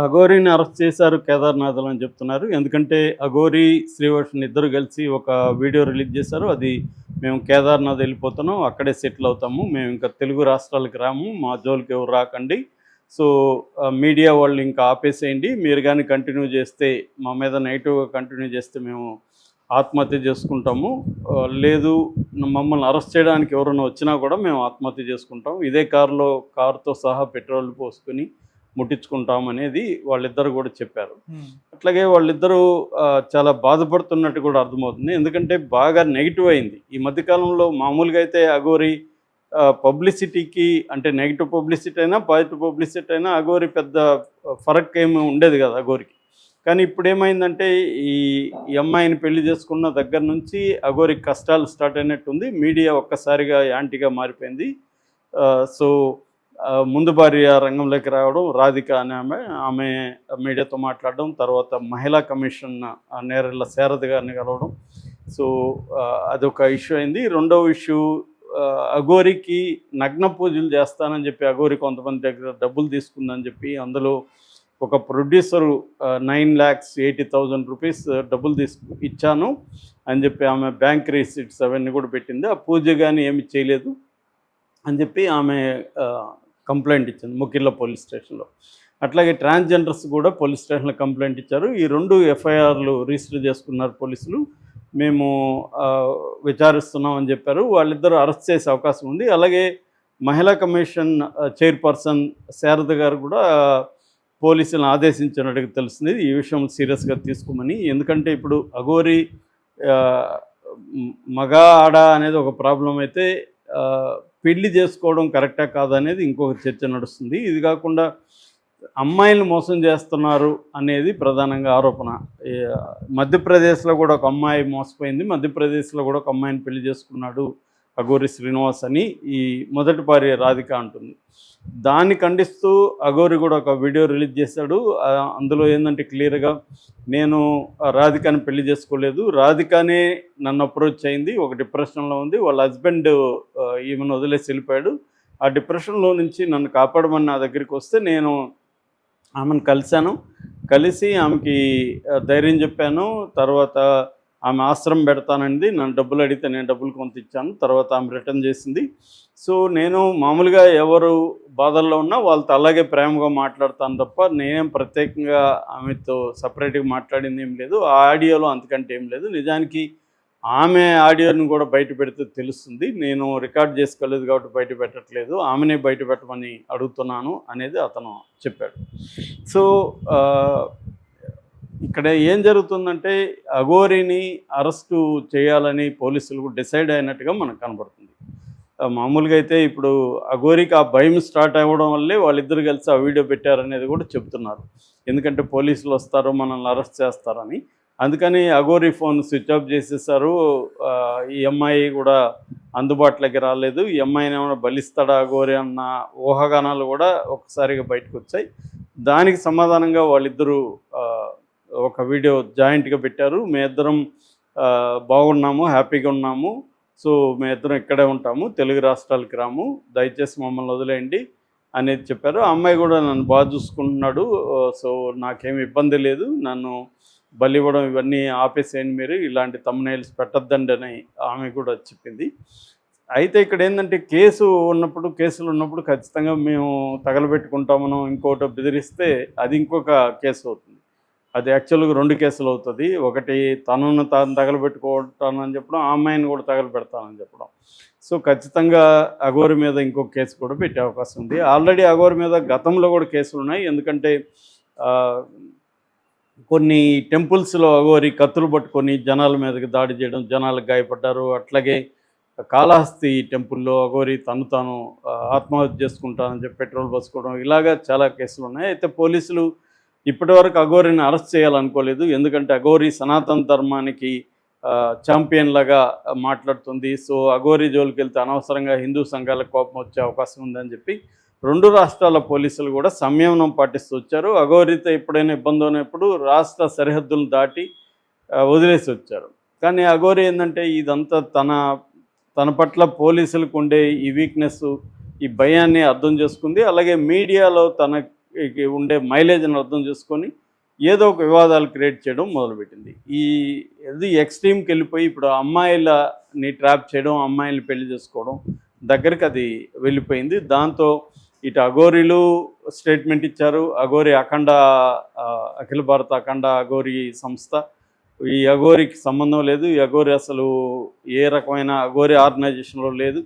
అఘోరిని arrest చేశారు కేదార్నాథ్‌లో అని చెప్తున్నారు. ఎందుకంటే అఘోరి, శ్రీవర్షన్ ఇద్దరు కలిసి ఒక వీడియో రిలీజ్ చేశారు. అది మేము కేదార్నాథ్ వెళ్ళిపోతున్నాం. అక్కడే సెటిల్ అవుతాము. మేము ఇంకా తెలుగు రాష్ట్రాలకు రాము. మా జోలికి ఎవరు రాకండి. సో, మీడియా వాళ్ళు ఇంకా ఆపేసేయండి. మీరు గాని కంటిన్యూ చేస్తే మా మీద నెగెటివ్‌గా కంటిన్యూ చేస్తే మేము ఆత్మహత్య చేసుకుంటాము. లేదు మమ్మల్ని అరెస్ట్ చేయడానికి ఎవరైనా వచ్చినా కూడా మేము ఆత్మహత్య చేసుకుంటాం. ఇదే కారుతో సహా పెట్రోల్ పోసుకొని ముట్టించుకుంటామనేది వాళ్ళిద్దరు కూడా చెప్పారు. అట్లాగే వాళ్ళిద్దరూ చాలా బాధపడుతున్నట్టు కూడా అర్థమవుతుంది. ఎందుకంటే బాగా నెగెటివ్ అయింది. ఈ మధ్య కాలంలో మామూలుగా అయితే అఘోరి పబ్లిసిటీకి అంటే నెగెటివ్ పబ్లిసిటీ అయినా, పాజిటివ్ పబ్లిసిటీ అయినా అఘోరి పెద్ద ఫరక్ ఏమి ఉండేది కాదు అఘోరికి. కానీ ఇప్పుడేమైందంటే ఈ ఈ అమ్మాయిని పెళ్లి చేసుకున్న దగ్గర నుంచి అఘోరికి కష్టాలు స్టార్ట్ అయినట్టుంది. మీడియా ఒక్కసారిగా యాంటీగా మారిపోయింది. సో, ముందు భార్య రంగంలోకి రావడం, రాధిక అనే ఆమె మీడియాతో మాట్లాడడం, తర్వాత మహిళా కమిషన్ నేరెళ్ళ శారద గారిని కలవడం. సో, అదొక ఇష్యూ అయింది. రెండవ ఇష్యూ, అఘోరికి నగ్న పూజలు చేస్తానని చెప్పి అఘోరి కొంతమంది దగ్గర డబ్బులు తీసుకుందని చెప్పి అందులో ఒక ప్రొడ్యూసరు 9,80,000 రూపీస్ డబ్బులు ఇచ్చాను అని చెప్పి ఆమె బ్యాంక్ రిసీట్స్ అవన్నీ కూడా పెట్టింది. ఆ పూజ కానీ ఏమి చేయలేదు అని చెప్పి ఆమె కంప్లైంట్ ఇచ్చింది ముకిర్ల పోలీస్ స్టేషన్లో. అట్లాగే ట్రాన్స్జెండర్స్ కూడా పోలీస్ స్టేషన్లో కంప్లైంట్ ఇచ్చారు. ఈ 2 ఎఫ్ఐఆర్లు రిజిస్టర్ చేసుకున్నారు పోలీసులు. మేము విచారిస్తున్నామని చెప్పారు. వాళ్ళిద్దరూ అరెస్ట్ చేసే అవకాశం ఉంది. అలాగే మహిళా కమిషన్ చైర్పర్సన్ శారద గారు కూడా పోలీసులను ఆదేశించినట్టుగా తెలుస్తుంది. ఈ విషయం సీరియస్గా తీసుకోమని. ఎందుకంటే ఇప్పుడు అఘోరి మగ ఆడ అనేది ఒక ప్రాబ్లం అయితే పెళ్లి చేసుకోవడం కరెక్టా కాదనేది ఇంకొక చర్చ నడుస్తుంది. ఇది కాకుండా అమ్మాయిలను మోసం చేస్తున్నారు అనేది ప్రధానంగా ఆరోపణ. మధ్యప్రదేశ్లో కూడా ఒక అమ్మాయి మోసపోయింది. మధ్యప్రదేశ్లో కూడా ఒక అమ్మాయిని పెళ్లి చేసుకున్నాడు అఘోరి శ్రీనివాస్ అని ఈ మొదటి భార్య రాధిక అంటుంది. దాన్ని ఖండిస్తూ అఘోరి కూడా ఒక వీడియో రిలీజ్ చేశాడు. అందులో ఏంటంటే క్లియర్గా నేను రాధికని పెళ్లి చేసుకోలేదు, రాధికనే నన్ను అప్రోచ్ అయింది, ఒక డిప్రెషన్లో ఉంది, వాళ్ళ హస్బెండ్ ఈమెను వదిలేసి వెళ్ళిపోయాడు, ఆ డిప్రెషన్లో నుంచి నన్ను కాపాడమని నా దగ్గరికి వస్తే నేను ఆమెను కలిసి ఆమెకి ధైర్యం చెప్పాను. తర్వాత ఆమె ఆశ్రమం పెడతానంది. నన్ను డబ్బులు అడిగితే నేను డబ్బులు కొంత ఇచ్చాను. తర్వాత ఆమె రిటర్న్ చేసింది. సో, నేను మామూలుగా ఎవరు బాధల్లో ఉన్నా వాళ్ళతో అలాగే ప్రేమగా మాట్లాడతాను తప్ప నేనేం ప్రత్యేకంగా ఆమెతో సపరేట్గా మాట్లాడింది ఏం లేదు. ఆ ఆడియోలో అంతకంటే ఏం లేదు. నిజానికి ఆమె ఆడియోని కూడా బయట పెడితే తెలుస్తుంది. నేను రికార్డ్ చేసుకోలేదు కాబట్టి బయట పెట్టట్లేదు, ఆమెనే బయట పెట్టమని అడుగుతున్నాను అనేది అతను చెప్పాడు. సో, ఇక్కడ ఏం జరుగుతుందంటే అఘోరిని అరెస్టు చేయాలని పోలీసులు డిసైడ్ అయినట్టుగా మనకు కనబడుతుంది. మామూలుగా అయితే ఇప్పుడు అఘోరికి ఆ భయం స్టార్ట్ అవ్వడం వల్లే వాళ్ళిద్దరు కలిసి ఆ వీడియో పెట్టారనేది కూడా చెప్తున్నారు. ఎందుకంటే పోలీసులు వస్తారు, మనల్ని అరెస్ట్ చేస్తారని. అందుకని అఘోరి ఫోన్ స్విచ్ ఆఫ్ చేసేసారు. ఈ అమ్మాయి కూడా అందుబాటులోకి రాలేదు. ఈ అమ్మాయిని ఏమైనా బలిస్తాడా అఘోరి అన్న ఊహాగానాలు కూడా ఒకసారిగా బయటకు వచ్చాయి. దానికి సమాధానంగా వాళ్ళిద్దరూ ఒక వీడియో జాయింట్గా పెట్టారు. మేమిద్దరం బాగున్నాము, హ్యాపీగా ఉన్నాము, సో మేమిద్దరం ఇక్కడే ఉంటాము, తెలుగు రాష్ట్రాలకు రాము, దయచేసి మమ్మల్ని వదిలేయండి అనేది చెప్పారు. ఆ అమ్మాయి కూడా నన్ను బాగా చూసుకుంటున్నాడు, సో నాకేమి ఇబ్బంది లేదు, నన్ను బలివ్వడం ఇవన్నీ ఆపేసేయండి, మీరు ఇలాంటి తమ్నైల్స్ పెట్టద్దండి అని ఆమె కూడా చెప్పింది. అయితే ఇక్కడ ఏంటంటే కేసులు ఉన్నప్పుడు ఖచ్చితంగా మేము తగలబెట్టుకుంటామనో ఇంకోటో బెదిరిస్తే అది ఇంకొక కేసు అవుతుంది. అది యాక్చువల్గా 2 కేసులు అవుతుంది. ఒకటి తనను తాను తగలబెట్టుకుంటానని చెప్పడం, ఆ అమ్మాయిని కూడా తగలబెడతానని చెప్పడం. సో ఖచ్చితంగా అఘోరి మీద ఇంకొక కేసు కూడా పెట్టే అవకాశం ఉంది. ఆల్రెడీ అఘోరి మీద గతంలో కూడా కేసులు ఉన్నాయి. ఎందుకంటే కొన్ని టెంపుల్స్లో అఘోరి కత్తులు పట్టుకొని జనాల మీదకి దాడి చేయడం, జనాలకు గాయపడ్డారు. అట్లాగే కాళహస్తి టెంపుల్లో అఘోరి తాను ఆత్మహత్య చేసుకుంటానని చెప్పి పెట్రోల్ పోసుకోవడం, ఇలాగా చాలా కేసులు ఉన్నాయి. అయితే పోలీసులు ఇప్పటివరకు అఘోరిని అరెస్ట్ చేయాలనుకోలేదు. ఎందుకంటే అఘోరి సనాతన ధర్మానికి ఛాంపియన్ లాగా మాట్లాడుతుంది. సో అఘోరి జోలికి వెళ్తే అనవసరంగా హిందూ సంఘాలకు కోపం వచ్చే అవకాశం ఉందని చెప్పి 2 రాష్ట్రాల పోలీసులు కూడా సంయమనం పాటిస్తూ వచ్చారు. అఘోరితో ఎప్పుడైనా ఇబ్బంది ఉన్నప్పుడు రాష్ట్ర సరిహద్దులను దాటి వదిలేసి వచ్చారు. కానీ అఘోరి ఏంటంటే ఇదంతా తన పట్ల పోలీసులకు ఉండే ఈ వీక్నెస్, ఈ భయాన్ని అర్థం చేసుకుంది. అలాగే మీడియాలో ఉండే మైలేజ్ని అర్థం చేసుకొని ఏదో ఒక వివాదాలు క్రియేట్ చేయడం మొదలుపెట్టింది. ఇది ఎక్స్ట్రీమ్కి వెళ్ళిపోయి ఇప్పుడు అమ్మాయిలని ట్రాప్ చేయడం, అమ్మాయిల్ని పెళ్లి చేసుకోవడం దగ్గరికి అది వెళ్ళిపోయింది. దాంతో ఇటు అఘోరీలు స్టేట్మెంట్ ఇచ్చారు. అఘోరీ అఖిల భారత అఖండ అఘోరీ సంస్థ ఈ అఘోరీకి సంబంధం లేదు, ఈ అఘోరీ అసలు ఏ రకమైన అఘోరీ ఆర్గనైజేషన్లో లేదు,